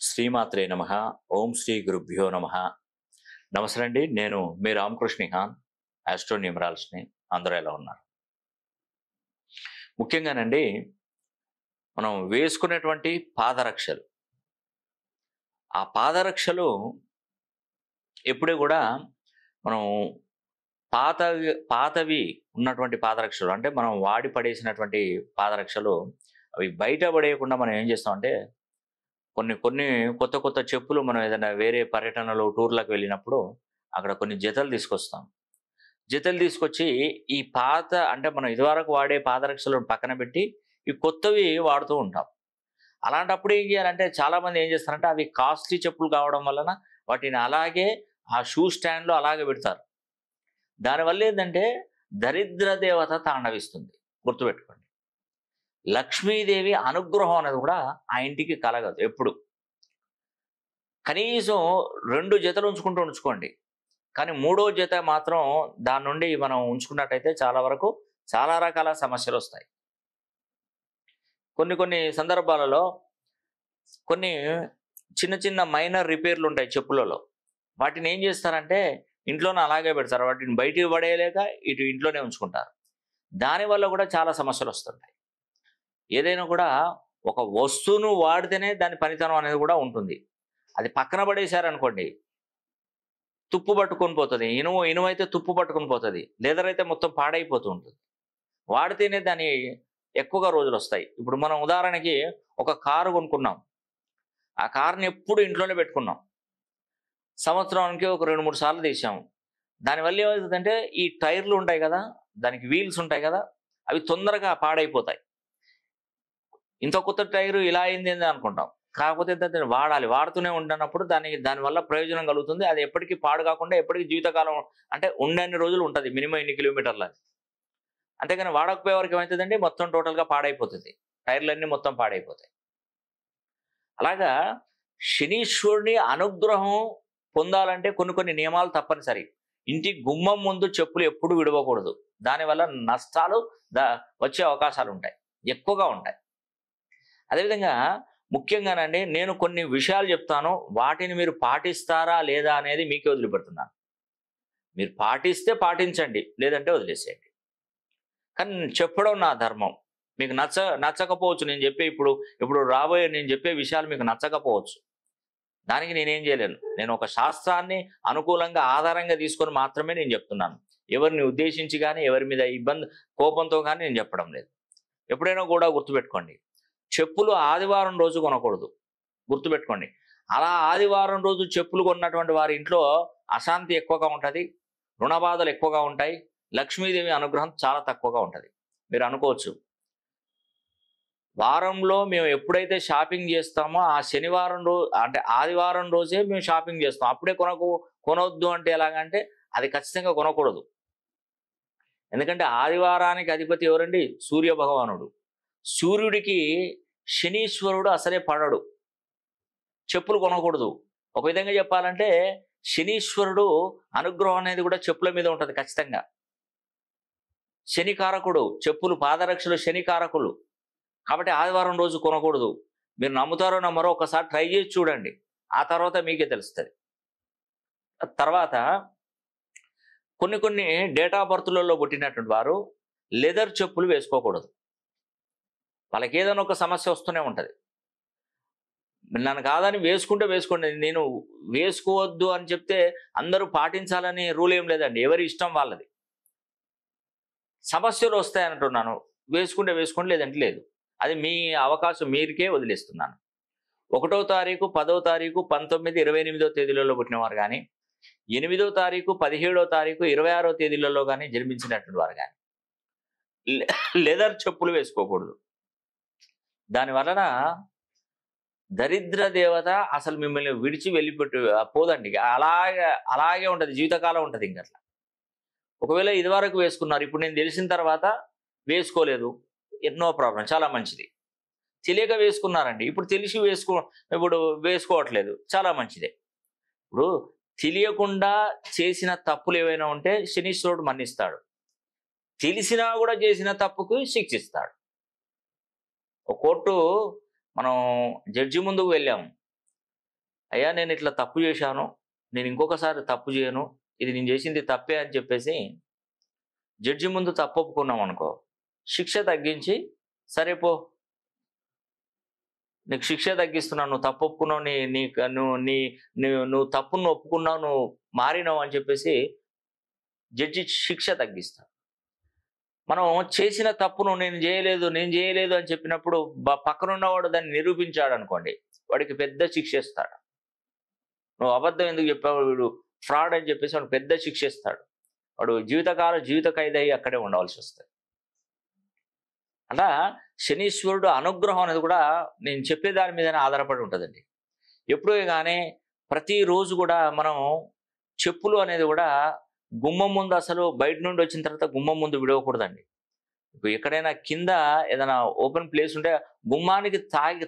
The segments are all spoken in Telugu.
శ్రీమాత్రే నమః. ఓం శ్రీ గురుభ్యో నమః. నమస్తే అండి. నేను మీ రామకృష్ణ ఖాన్, ఆస్ట్రో న్యూమరాలజిస్ట్‌ని. అందరూ ఎలా ఉన్నారు? ముఖ్యంగానండి, మనం వేసుకునేటువంటి పాదరక్షలు, ఆ పాదరక్షలు ఎప్పుడూ కూడా మనం పాతవి ఉన్నటువంటి పాదరక్షలు, అంటే మనం వాడి పడేసినటువంటి పాదరక్షలు, అవి బయట పడేయకుండా మనం ఏం చేస్తామంటే, కొన్ని కొన్ని కొత్త కొత్త చెప్పులు మనం ఏదైనా వేరే పర్యటనలో టూర్‌లకు వెళ్ళినప్పుడు అక్కడ కొన్ని జతలు తీసుకొస్తాం. జతలు తీసుకొచ్చి ఈ పాత, అంటే మనం ఇదివరకు వాడే పాదరక్షలను పక్కన పెట్టి ఈ కొత్తవి వాడుతూ ఉంటాం. అలాంటప్పుడు ఏం చేయాలంటే, చాలామంది ఏం చేస్తారంటే, అవి కాస్ట్లీ చెప్పులు కావడం వలన వాటిని అలాగే ఆ షూ స్టాండ్‌లో అలాగే పెడతారు. దానివల్ల ఏందంటే, దరిద్ర దేవత తాండవిస్తుంది. గుర్తుపెట్టుకోండి. లక్ష్మీదేవి అనుగ్రహం అనేది కూడా ఆ ఇంటికి కలగదు ఎప్పుడు. కనీసం 2 జతలు ఉంచుకోండి. కానీ మూడో జత మాత్రం దాని నుండి మనం ఉంచుకున్నట్టయితే చాలా వరకు చాలా రకాల సమస్యలొస్తాయి. కొన్ని కొన్ని సందర్భాలలో కొన్ని చిన్న చిన్న మైనర్ రిపేర్‌లుంటాయి చెప్పులలో. వాటిని ఏం చేస్తారంటే, ఇంట్లోనే అలాగే పెడతారు. వాటిని బయటికి పడేయలేక ఇటు ఇంట్లోనే ఉంచుకుంటారు. దానివల్ల కూడా చాలా సమస్యలొస్తుంటాయి. ఏదైనా కూడా ఒక వస్తువును వాడితేనే దాని పనితనం అనేది కూడా ఉంటుంది. అది పక్కన పడేశారనుకోండి, తుప్పు పట్టుకొని పోతది. ఇనుమైతే తుప్పు పట్టుకొని పోతది. లెదర్ అయితే మొత్తం పాడైపోతూ ఉంటుంది. వాడితేనే దాని ఎక్కువగా రోజులొస్తాయి. ఇప్పుడు మనం ఉదాహరణకి ఒక కారు కొనుక్కున్నాం. ఆ కార్‌ని ఎప్పుడు ఇంట్లోనే పెట్టుకున్నాం. సంవత్సరానికి ఒక 2, 3 సార్లు తీసాము. దానివల్ల ఏమవుతదంటే, ఈ టైర్‌లు ఉంటాయి కదా! దానికి వీల్స్ ఉంటాయి కదా! అవి తొందరగా పాడైపోతాయి. ఇంత కొత్త టైరు ఇలా అయిందేంది అనుకుంటాం. కాకపోతే దాన్ని వాడాలి. వాడుతూనే ఉండనప్పుడు దానివల్ల ప్రయోజనం కలుగుతుంది. అది ఎప్పటికీ పాడు కాకుండా ఎప్పటికి జీవితకాలం, అంటే ఉన్నన్ని రోజులు ఉంటది. మినిమమ్ ఇన్ని కిలోమీటర్లని. అంతేగాని వాడకపోయే వరకు ఏమైతదంటే, మొత్తం టోటల్‌గా పాడైపోతది. టైర్‌లన్నీ మొత్తం పాడైపోతాయి. అలాగా శనీశ్వరుని అనుగ్రహం పొందాలంటే కొన్ని కొన్ని నియమాలు తప్పనిసరి. ఇంటి గుమ్మం ముందు చెప్పులు ఎప్పుడు విడవకూడదు. దానివల్ల నష్టాలు వచ్చే అవకాశాలుంటాయి. ఎక్కువగా ఉంటాయి. అదేవిధంగా ముఖ్యంగానండి, నేను కొన్ని విషయాలు చెప్తాను. వాటిని మీరు పాటిస్తారా లేదా అనేది మీకే వదిలిపెడుతున్నాను. మీరు పాటిస్తే పాటించండి. లేదంటే వదిలేసేయండి. కానీ చెప్పడం నా ధర్మం. మీకు నచ్చకపోవచ్చు. ఇప్పుడు రాబోయే నేను చెప్పే విషయాలు మీకు నచ్చకపోవచ్చు. దానికి నేనేం చేయలేను. నేను ఒక శాస్త్రాన్ని అనుకూలంగా ఆధారంగా తీసుకొని మాత్రమే నేను చెప్తున్నాను. ఎవరిని ఉద్దేశించి గాని, ఎవరి మీద కోపంతో గాని నేను చెప్పడం లేదు. ఎప్పుడైనా కూడా గుర్తుపెట్టుకోండి, చెప్పులు ఆదివారం రోజు కొనకూడదు. గుర్తుపెట్టుకోండి. అలా ఆదివారం రోజు చెప్పులు కొన్నటువంటి వారి ఇంట్లో అశాంతి ఎక్కువగా ఉంటది. రుణబాధలు ఎక్కువగా ఉంటాయి. లక్ష్మీదేవి అనుగ్రహం చాలా తక్కువగా ఉంటది. మీరు అనుకోవచ్చు, వారంలో మేము ఎప్పుడైతే షాపింగ్ చేస్తామో ఆ శనివారం అంటే ఆదివారం రోజే మేము షాపింగ్ చేస్తాం. అప్పుడే కొనొద్దు అంటే ఎలాగంటే, అది ఖచ్చితంగా కొనకూడదు. ఎందుకంటే ఆదివారానికి అధిపతి ఎవరండి? సూర్య భగవానుడు. సూర్యుడికి శనీశ్వరుడు అసలే పడడు. చెప్పులు కొనకూడదు. ఒక విధంగా చెప్పాలంటే, శనీశ్వరుడు అనుగ్రహం అనేది కూడా చెప్పుల మీద ఉంటది ఖచ్చితంగా. శనికారకుడు. చెప్పులు, పాదరక్షలు శనికారకులు. కాబట్టి ఆదివారం రోజు కొనకూడదు. మీరు నమ్ముతారో నమ్మరో ఒకసారి ట్రై చేసి చూడండి. ఆ తర్వాత మీకే తెలుస్తది. తర్వాత కొన్ని కొన్ని డేట్ ఆఫ్ బర్త్‌లలో పుట్టినటువంటి వారు లెదర్ చెప్పులు వేసుకోకూడదు. వాళ్ళకి ఏదైనా ఒక సమస్య వస్తూనే ఉంటది. నన్ను కాదని వేసుకోండి. నేను వేసుకోవద్దు అని చెప్తే అందరూ పాటించాలని రూల్ ఏం లేదండి. ఎవరి ఇష్టం వాళ్ళది. సమస్యలు వస్తాయంటున్నాను. వేసుకోండి, లేదంటే లేదు. అది మీ అవకాశం, మీరికే వదిలేస్తున్నాను. 1వ తారీఖు, 10వ తారీఖు, 19, 28వ తేదీలలో పుట్టినవారు గాని, 8వ తారీఖు, 17వ తారీఖు, 26వ తేదీలలో గాని జన్మించినటువంటి వారు గాని లెదర్ చెప్పులు వేసుకోకూడదు. దాని వలన దరిద్ర దేవత అసలు మిమ్మల్ని విడిచి పోదండి. అలాగే ఉంటది. జీవితకాలం ఉంటది ఇంకట్లా. ఒకవేళ ఇదివరకు వేసుకున్నారు, ఇప్పుడు నేను తెలిసిన తర్వాత వేసుకోలేదు, నో ప్రాబ్లం, చాలా మంచిది. తెలియక వేసుకున్నారండి, ఇప్పుడు వేసుకోవట్లేదు, చాలా మంచిదే. ఇప్పుడు తెలియకుండా చేసిన తప్పులు ఏవైనా ఉంటే శనీశ్వరుడు మన్నిస్తాడు. తెలిసినా కూడా చేసిన తప్పుకు శిక్షిస్తాడు. ఒక కోర్టు, మనం జడ్జి ముందుకు వెళ్ళాము. అయ్యా నేను ఇట్లా తప్పు చేశాను, నేను ఇంకొకసారి తప్పు చేయను, ఇది నేను చేసింది తప్పే అని చెప్పేసి జడ్జి ముందు తప్పు ఒప్పుకున్నాం అనుకో, శిక్ష తగ్గించి సరే పో, నీకు శిక్ష తగ్గిస్తున్నావు, నువ్వు తప్పు ఒప్పుకున్నావు, నీ నీ నువ్వు నీ నువ్వు తప్పును ఒప్పుకున్నావు, నువ్వు మారినావు అని చెప్పేసి జడ్జి శిక్ష తగ్గిస్తాడు. మనం చేసిన తప్పును నేను చేయలేదు అని చెప్పినప్పుడు పక్కనున్నవాడు దాన్ని నిరూపించాడు అనుకోండి, వాడికి పెద్ద శిక్ష ఇస్తాడు. నువ్వు అబద్ధం ఎందుకు చెప్పావు, వీడు ఫ్రాడ్ అని చెప్పేసి వాడు పెద్ద శిక్ష ఇస్తాడు. వాడు జీవిత ఖైదీ అక్కడే ఉండవలసి వస్తుంది. అలా శనీశ్వరుడు అనుగ్రహం అనేది కూడా నేను చెప్పే దాని మీదనే ఆధారపడి ఉంటుందండి. ఎప్పుడూ కానీ ప్రతిరోజు కూడా మనం చెప్పులు అనేది కూడా గుమ్మం ముందు, అసలు బయట నుండి వచ్చిన తర్వాత గుమ్మం ముందు విడవకూడదండి. ఇప్పుడు ఎక్కడైనా కింద ఏదైనా ఓపెన్ ప్లేస్ ఉంటే గుమ్మానికి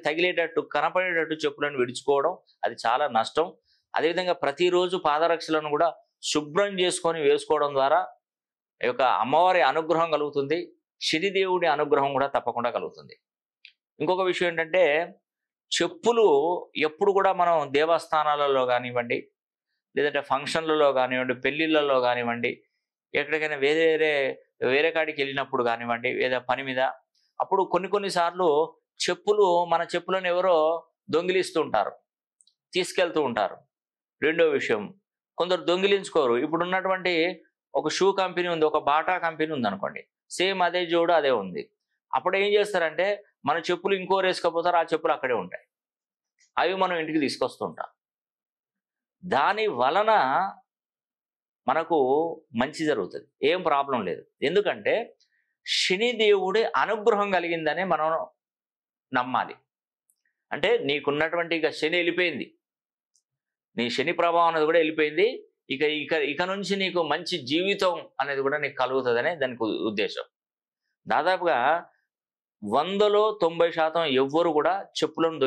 తగిలేటట్టు కనపడేటట్టు చెప్పులను విడుచుకోవడం అది చాలా నష్టం. అదేవిధంగా ప్రతిరోజు పాదరక్షలను కూడా శుభ్రం చేసుకొని వేసుకోవడం ద్వారా ఈ యొక్క అమ్మవారి అనుగ్రహం కలుగుతుంది, శనిదేవుడి అనుగ్రహం కూడా తప్పకుండా కలుగుతుంది. ఇంకొక విషయం ఏంటంటే, చెప్పులు ఎప్పుడు కూడా మనం దేవస్థానాలలో కానివ్వండి, లేదంటే ఫంక్షన్లలో కానివ్వండి, పెళ్ళిళ్ళలో కానివ్వండి, ఎక్కడికైనా వేరే కాడికి వెళ్ళినప్పుడు కానివ్వండి, ఏదో పని మీద, అప్పుడు కొన్నిసార్లు మన చెప్పులను ఎవరో దొంగిలిస్తూ ఉంటారు, తీసుకెళ్తూ ఉంటారు. రెండో విషయం, కొందరు దొంగిలించుకోరు. ఇప్పుడు ఉన్నటువంటి ఒక షూ కంపెనీ ఉంది, ఒక బాటా కంపెనీ ఉంది అనుకోండి, సేమ్ అదే జోడు అదే ఉంది. అప్పుడు ఏం చేస్తారంటే మన చెప్పులు ఇంకోరు వేసుకపోతారు, ఆ చెప్పులు అక్కడే ఉంటాయి, అవి మనం ఇంటికి తీసుకొస్తుంటాం. దాని వలన మనకు మంచి జరుగుతుంది, ఏం ప్రాబ్లం లేదు. ఎందుకంటే శనిదేవుడి అనుగ్రహం కలిగిందనే మనం నమ్మాలి. అంటే నీకున్నటువంటి ఇక శని వెళ్ళిపోయింది, నీ శని ప్రభావం అనేది కూడా వెళ్ళిపోయింది, ఇక నుంచి నీకు మంచి జీవితం అనేది కూడా నీకు కలుగుతుందనే దానికి ఉద్దేశం. దాదాపుగా 100లో 90% ఎవ్వరు కూడా చెప్పులను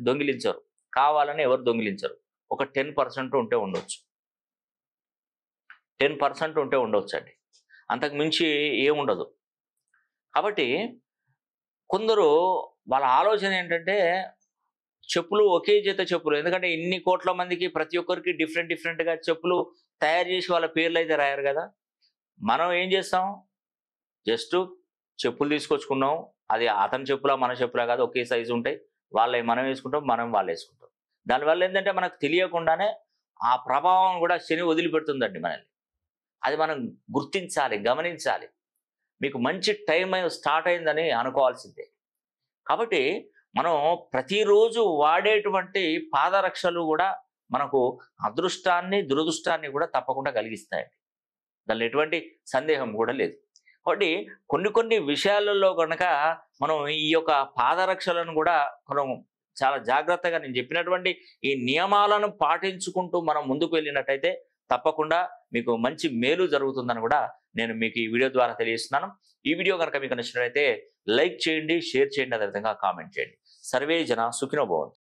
దొంగిలించరు, కావాలని ఎవరు దొంగిలించరు. ఒక 10% ఉంటే ఉండొచ్చు, 10% ఉంటే ఉండొచ్చు అండి, అంతకు మించి ఏముండదు. కాబట్టి కొందరు వాళ్ళ ఆలోచన ఏంటంటే చెప్పులు ఒకే జత చెప్పులు, ఎందుకంటే ఇన్ని కోట్ల మందికి ప్రతి ఒక్కరికి డిఫరెంట్గా చెప్పులు తయారు చేసి వాళ్ళ పేర్లు అయితే రాయారు కదా. మనం ఏం చేస్తాం, జస్ట్ చెప్పులు తీసుకొచ్చుకున్నాం, అది అతని చెప్పులా మన చెప్పులా కాదు, ఒకే సైజు ఉంటాయి, వాళ్ళే మనం వేసుకుంటాం, మనం వాళ్ళు వేసుకుంటాం. దానివల్ల ఏంటంటే మనకు తెలియకుండానే ఆ ప్రభావం కూడా శని వదిలిపెడుతుందండి మనల్ని. అది మనం గుర్తించాలి, గమనించాలి. మీకు మంచి టైం స్టార్ట్ అయిందని అనుకోవాల్సిందే. కాబట్టి మనం ప్రతిరోజు వాడేటువంటి పాదరక్షలు కూడా మనకు అదృష్టాన్ని దురదృష్టాన్ని కూడా తప్పకుండా కలిగిస్తాయండి, దానిలో ఎటువంటి సందేహం కూడా లేదు. కాబట్టి కొన్ని విషయాలలో కనుక మనం ఈ యొక్క పాదరక్షలను కూడా మనం చాలా జాగ్రత్తగా, నేను చెప్పినటువంటి ఈ నియమాలను పాటించుకుంటూ మనం ముందుకు వెళ్ళినట్టయితే తప్పకుండా మీకు మంచి మేలు జరుగుతుందని కూడా నేను మీకు ఈ వీడియో ద్వారా తెలియజేస్తున్నాను. ఈ వీడియో కనుక మీకు నచ్చినట్లయితే లైక్ చేయండి, షేర్ చేయండి, అదేవిధంగా కామెంట్ చేయండి. సర్వే జన సుఖినో భవంతు.